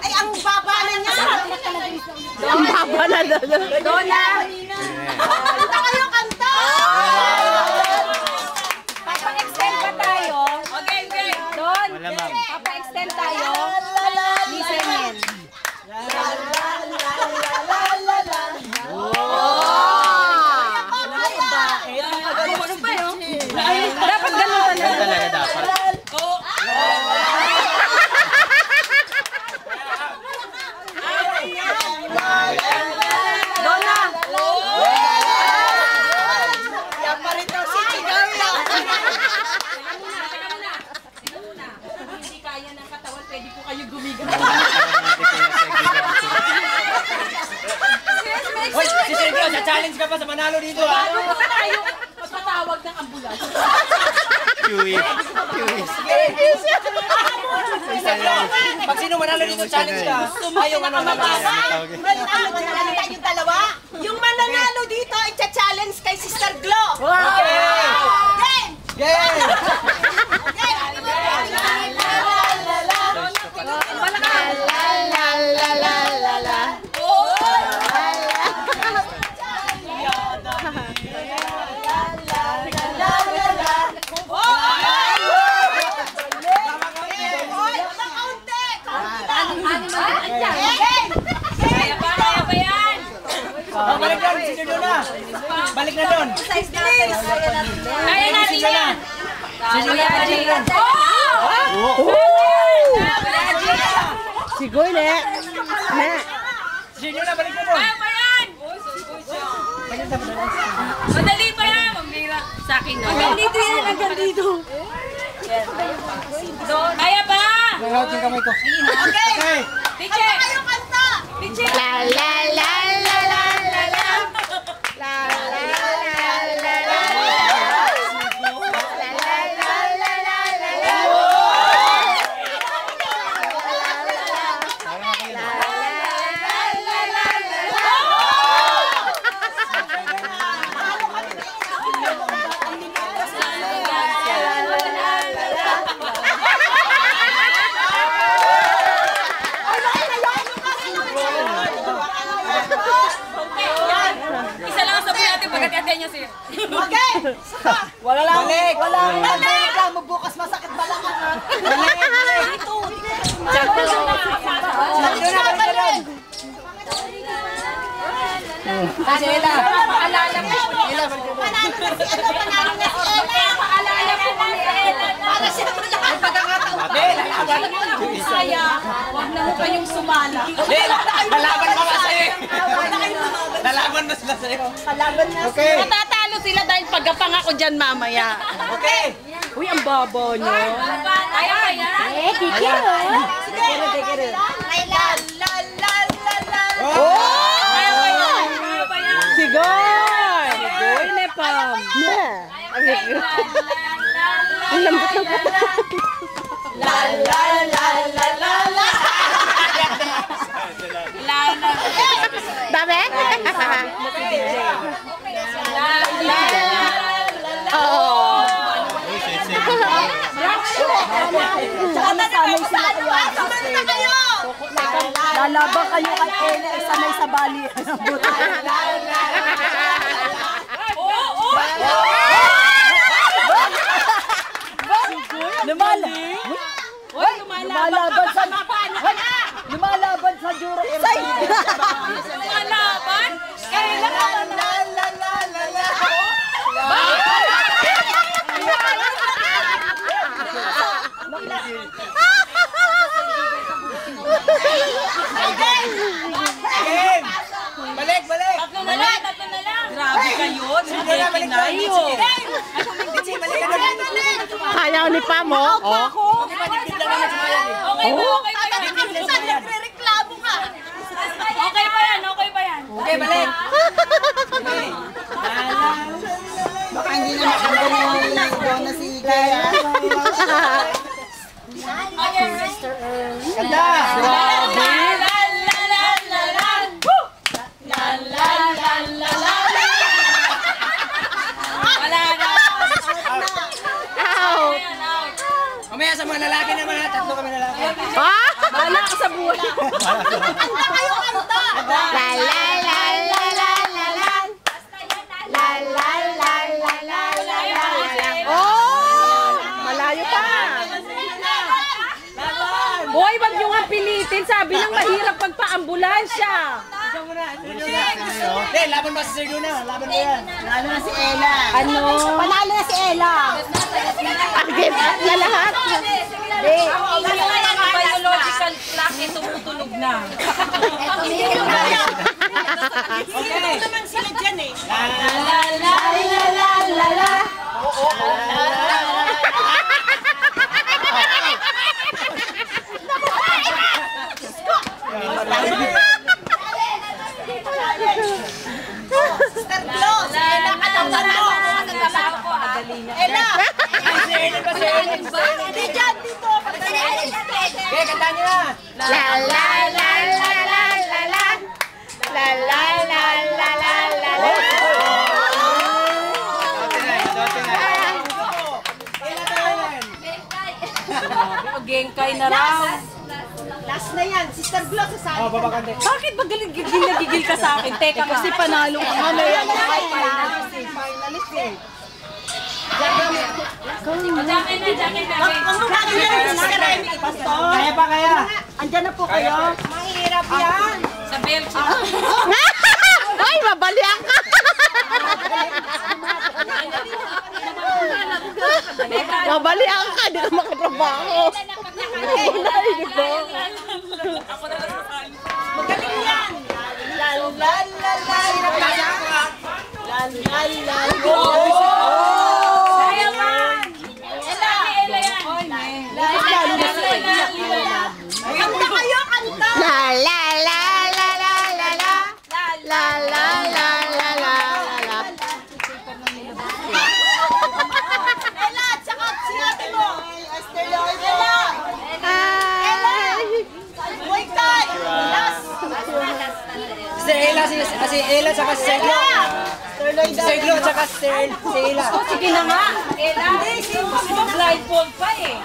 Ay, ang baba na niya. Ang baba na doon. Dona! Kanta kayo, kanta! Papa-extend pa tayo. Okay, okay. Don, papa-extend tayo. Listenin. Dapat ganun talaga. Dapat. Dona! Yan pa rin daw si Chigawi. Hindi kaya ng katawan, pwede po kayo gumigaw. Hoy, si Sergio, sa-challenge ka pa sa manalo dito ha? Bago pa tayo magpatawag ng ambulans. Pag sino manalo dito, challenge ka. Ayong ano Mababa. Yung dalawa. Yung mananalo dito, i-challenge kay Sister Glo. Okay! Game! Game! Balik na, si Sergio na. Balik na doon. Kaya natin yan. Sergio na, Sergio na. Sigoy na. Sergio na, balik na doon. Kaya pa yan. Madali pa yan. Sa akin na. Hanggang dito yan, hanggang dito. Kaya pa. Nalawat yung kamay ko. Okay. Teacher. Kayo kanta. Teacher. La la la la la la la. La la la la la. Isa lang sabi natin pagkatiyan niya siya. Okay! Wala lang. Balik! Wala lang. Balik lang, magbukas masakit balangan ha. Balik! Balik! Dito. Sergio na, balik na doon. Kasi Ella. Paalala po. Ella, balik na doon. Panalo na si Ella. Paalala po kami Ella. Para siya may pagkakataon pa. Saya, huwag na mo kayong sumala. Lalaban pa nga sa'yo. Lalaban na sila sa'yo. Okay. Matatalo sila dahil pagkapang ako dyan mamaya. Okay. Uy, ang babo nyo. Kaya kaya? Kikiro. La la la la la. Oh! Sigoy. Sigoy na pam. Ang lambot ng katawan. La la la la la la. La la. Dami? La la la. Oo. Sanay sila kayo. Lalaban kayo kay Ella, sanay sa bali. Lumalaban sa Lumalaban sa Juro. Kinayo. Ayaw ni Pamo. Oh. Okay ba yan? Nagre-reklamo ka. Okay pa yan, okay pa yan. Okay, balik. Baka hindi na makagano na si Kaya. Ganda! Ow. Mamaya sa mga lalaki naman ha, tatlo kami lalaki. Ah! Bahala ka sa buhay. Kanta kayo, kanta! La la la la la la la. La la la la la la la. Oh! Malayo pa. Boy, wag nyo nga pilitin. Sabi lang mahirap pagpa-ambulansya. Hindi, laban ba si Sir Luna? Laban ba yan? Lalo na si Ella. Ano? Panalo na si Ella. Give up na lahat. Ang biological clock ay tumutulog na. Okay. Naman sila dyan eh. Sister Claus, Ella, katapan mo. Ella! Si Ellen ba? Si Ellen ba? Hindi dyan, dito. Okay, kanta niyo na. La la la la la la la. La la la la la la la. Gengkay na raw. Last na yan, Sister Claus, sasali. Oh, babakante. Bakit ba gigil ka sa akin? Teka, kasi panalo ka. Ano yan? Finalist eh. Finalist eh. Kaya pa kaya? Andyan na po kayo. Mahirap yan. Sa Belgium. Ay, mabalian ka. Mabalian ka, di ka makatrabaho. Ay, di ba? Magaling yan. La la la la. Hirap na yan. La la la la. Kanta kayo, kanta. La la la la la la la. La la la la la la. Ella, tsaka si ate mo. Esther Lloyd. Ella. Ay. Boy Kai. Last. Si Ella, si Ella, tsaka si Sergio. Esther Lloyd. Si Sergio, tsaka si Ella. Sige na nga. Hindi, si blindfold pa eh.